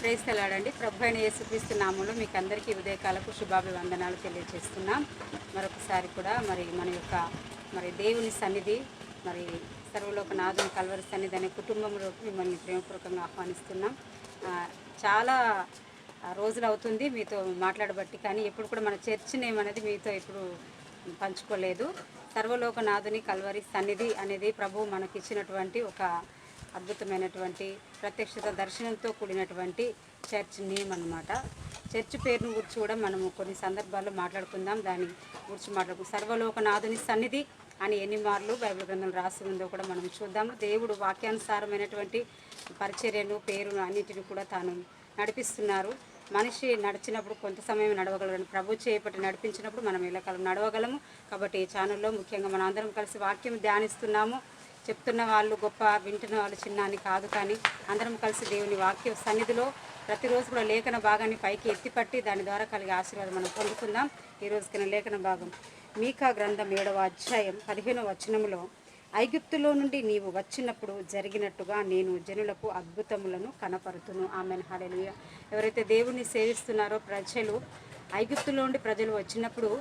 Praise తెలాడండి. ప్రభు అయిన యేసుక్రీస్తు నామములో మీకు అందరికీ ఉదయకాలపు శుభాభివందనాలు తెలియజేస్తున్నాం. మరొకసారి కూడా మన యొక్క దేవుని సన్నిధి, సర్వలోకనాథుని కల్వరి సన్నిధి అనే కుటుంబంలోకి మిమ్మల్ని ప్రేమపూర్వకంగా ఆహ్వానిస్తున్నాం. చాలా రోజులు అవుతుంది మీతో మాట్లాడబట్టి, కానీ ఎప్పుడు కూడా మన చర్చ్ నేమ్ అనేది మీతో ఎప్పుడు పంచుకోలేదు. సర్వలోకనాథుని కల్వరి సన్నిధి అనేది ప్రభువు మనకిచ్చినటువంటి ఒక అద్భుతమైనటువంటి ప్రత్యక్షత దర్శనంతో కూడినటువంటి చర్చ్ నేమ్ అన్నమాట. చర్చ్ పేరును గురించి కూడా మనము కొన్ని సందర్భాల్లో మాట్లాడుకుందాం. దాని గురించి సర్వలోకనాథుని సన్నిధి అని ఎన్ని మార్లు బైబిల్ గ్రంథం రాసి ఉందో కూడా మనం చూద్దాము. దేవుడు వాక్యానుసారమైనటువంటి పరిచర్యను, పేరును అన్నిటిని కూడా తాను నడిపిస్తున్నారు. మనిషి నడిచినప్పుడు కొంత సమయం నడవగలరు, ప్రభు చేపట్టి నడిపించినప్పుడు మనం ఎల్లకాలం నడవగలము. కాబట్టి ఈ ఛానల్లో ముఖ్యంగా మనం అందరం కలిసి వాక్యం ధ్యానిస్తున్నాము. చెప్తున్న వాళ్ళు గొప్ప, వింటున్న వాళ్ళు చిన్న అని కాదు, కానీ అందరం కలిసి దేవుని వాక్య సన్నిధిలో ప్రతిరోజు కూడా లేఖన భాగాన్ని పైకి ఎత్తిపట్టి దాని ద్వారా కలిగే ఆశీర్వాదం మనం పొందుకుందాం. ఈ రోజుకైన లేఖన భాగం మీకా గ్రంథం 7వ అధ్యాయం 15వ వచనములో, ఐగుప్తులో నుండి నీవు వచ్చినప్పుడు జరిగినట్టుగా నేను జనులకు అద్భుతములను కనపరుతును. ఆమెన్, హల్లెలూయా. ఎవరైతే దేవుణ్ణి సేవిస్తున్నారో ప్రజలు, ఐగుప్తులో నుండి ప్రజలు వచ్చినప్పుడు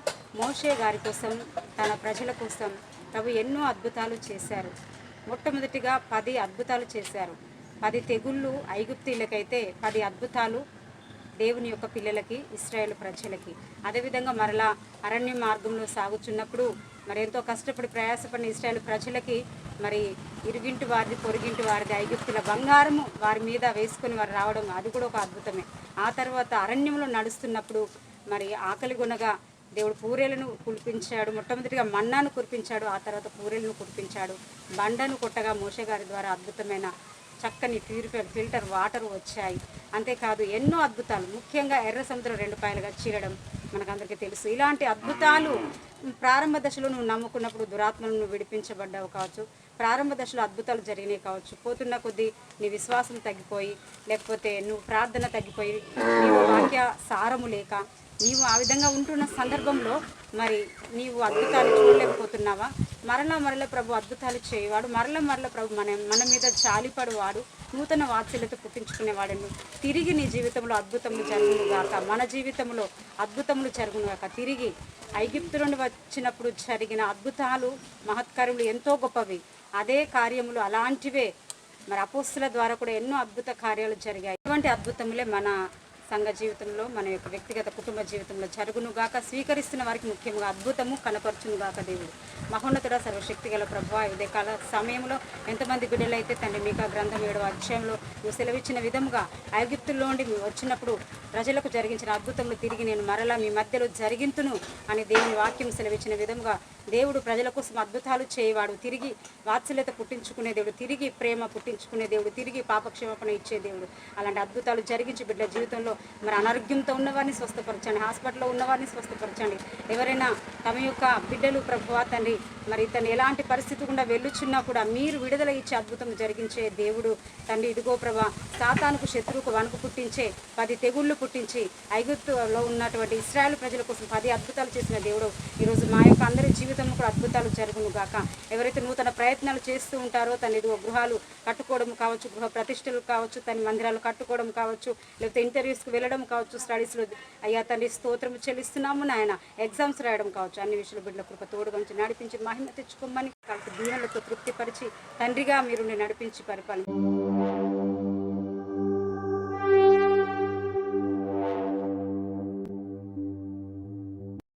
మోషే గారి కోసం, తన ప్రజల కోసం ప్రభు ఎన్నో అద్భుతాలు చేశారు. మొట్టమొదటిగా 10 అద్భుతాలు చేశారు. 10 తెగుళ్ళు ఐగుప్తీలకైతే 10 అద్భుతాలు దేవుని యొక్క పిల్లలకి, ఇశ్రాయేల్ ప్రజలకి. అదేవిధంగా మరలా అరణ్య మార్గంలో సాగుచున్నప్పుడు ఎంతో కష్టపడి ప్రయాసపడిన ఇశ్రాయేల్ ప్రజలకి ఇరుగింటి వారిది, పొరుగింటి వారిది ఐగుప్తుల బంగారము వారి మీద వేసుకొని వారు రావడం, అది కూడా ఒక అద్భుతమే. ఆ తర్వాత అరణ్యంలో నడుస్తున్నప్పుడు ఆకలి కొనగా దేవుడు పూరేలను కురిపించాడు. మొట్టమొదటిగా మన్నాను కురిపించాడు, ఆ తర్వాత పూరేలను కురిపించాడు. బండను కొట్టగా మోషే గారి ద్వారా అద్భుతమైన చక్కని ఫిల్టర్ వాటర్ వచ్చాయి. అంతేకాదు ఎన్నో అద్భుతాలు, ముఖ్యంగా ఎర్ర సముద్రం 2 పాయలుగా చీరడం మనకందరికీ తెలుసు. ఇలాంటి అద్భుతాలు ప్రారంభ దశలో నువ్వు నమ్ముకున్నప్పుడు దురాత్మలను విడిపించబడ్డావు కావచ్చు, ప్రారంభ దశలో అద్భుతాలు జరిగినాయి కావచ్చు. పోతున్న కొద్దీ నీ విశ్వాసం తగ్గిపోయి, లేకపోతే నువ్వు ప్రార్థన తగ్గిపోయి, నీవు వాక్య సారము లేక నీవు ఆ విధంగా ఉంటున్న సందర్భంలో నీవు అద్భుతాలు చూడలేకపోతున్నావా? మరలా ప్రభు అద్భుతాలు చేయవాడు. మరల ప్రభు మన మీద జాలిపడువాడు, నూతన వాత్సల్యత పుట్టించుకునేవాడు. తిరిగి నీ జీవితంలో అద్భుతములు జరుగును గాక, మన జీవితంలో అద్భుతములు జరుగును గాక. తిరిగి ఐగుప్తు నుండి వచ్చినప్పుడు జరిగిన అద్భుతాలు, మహత్కార్యములు ఎంతో గొప్పవి. అదే కార్యములు అలాంటివే అపోస్తుల ద్వారా కూడా ఎన్నో అద్భుత కార్యాలు జరిగాయి. ఇటువంటి అద్భుతములే మన సంఘ జీవితంలో, మన యొక్క వ్యక్తిగత కుటుంబ జీవితంలో జరుగునుగాక. స్వీకరిస్తున్న వారికి ముఖ్యంగా అద్భుతము కనపరచునుగాక. దేవుడు మహోన్నతుడ, సర్వశక్తి గల ప్రభువా, ఉదయకాల సమయంలో ఎంతమంది బిడ్డలైతే తండ్రి మీకా గ్రంథం 7వ అధ్యాయంలో నువ్వు సెలవిచ్చిన విధముగా ఐగుప్తుల్లో నుండి వచ్చినప్పుడు ప్రజలకు జరిగించిన అద్భుతములు తిరిగి నేను మరలా మీ మధ్యలో జరిగింతును అని దేవుని వాక్యం సెలవిచ్చిన విధముగా దేవుడు ప్రజల కోసం అద్భుతాలు చేయవాడు. తిరిగి వాత్సల్యత పుట్టించుకునే దేవుడు, తిరిగి ప్రేమ పుట్టించుకునే దేవుడు, తిరిగి పాపక్షమాపణ ఇచ్చే దేవుడు. అలాంటి అద్భుతాలు జరిగించి బిడ్డల జీవితంలో అనారోగ్యంతో ఉన్నవారిని స్వస్థపరచండి, హాస్పిటల్లో ఉన్నవారిని స్వస్థపరచండి. ఎవరైనా తమ యొక్క బిడ్డలు ప్రభువా తండ్రి తను ఎలాంటి పరిస్థితి గుండా వెళ్ళుచున్నా కూడా మీరు విడుదల ఇచ్చే అద్భుతం జరిగించే దేవుడు తండ్రి. ఇదిగో ప్రభా, సాతానుకు, శత్రువుకు వణుకు పుట్టించే 10 తెగుళ్ళు పుట్టించి ఐగుప్తులో ఉన్నటువంటి ఇశ్రాయేలు ప్రజల కోసం 10 అద్భుతాలు చేసిన దేవుడు ఈరోజు మా యొక్క అందరి జీవితంలో కూడా అద్భుతాలు జరుగును గాక. ఎవరైతే నూతన ప్రయత్నాలు చేస్తూ ఉంటారో ఇదిగో గృహాలు కట్టుకోవడం కావచ్చు, గృహ ప్రతిష్టలు కావచ్చు, మందిరాలు కట్టుకోవడం కావచ్చు, లేకపోతే ఇంటర్వ్యూస్కి వెళ్ళడం కావచ్చు, స్టడీస్లో అయ్యా తండ్రి స్తోత్రం చెల్లిస్తున్నాము నాయన, ఎగ్జామ్స్ రాయడం కావచ్చు, అన్ని విషయాలు బిడ్డల కృప తోడుగా ఉంచి నడిపించి మహిమ తెచ్చుకోమని, దీవెనలతో తృప్తిపరిచి తండ్రిగా మీరు నడిపించి పరిపాలన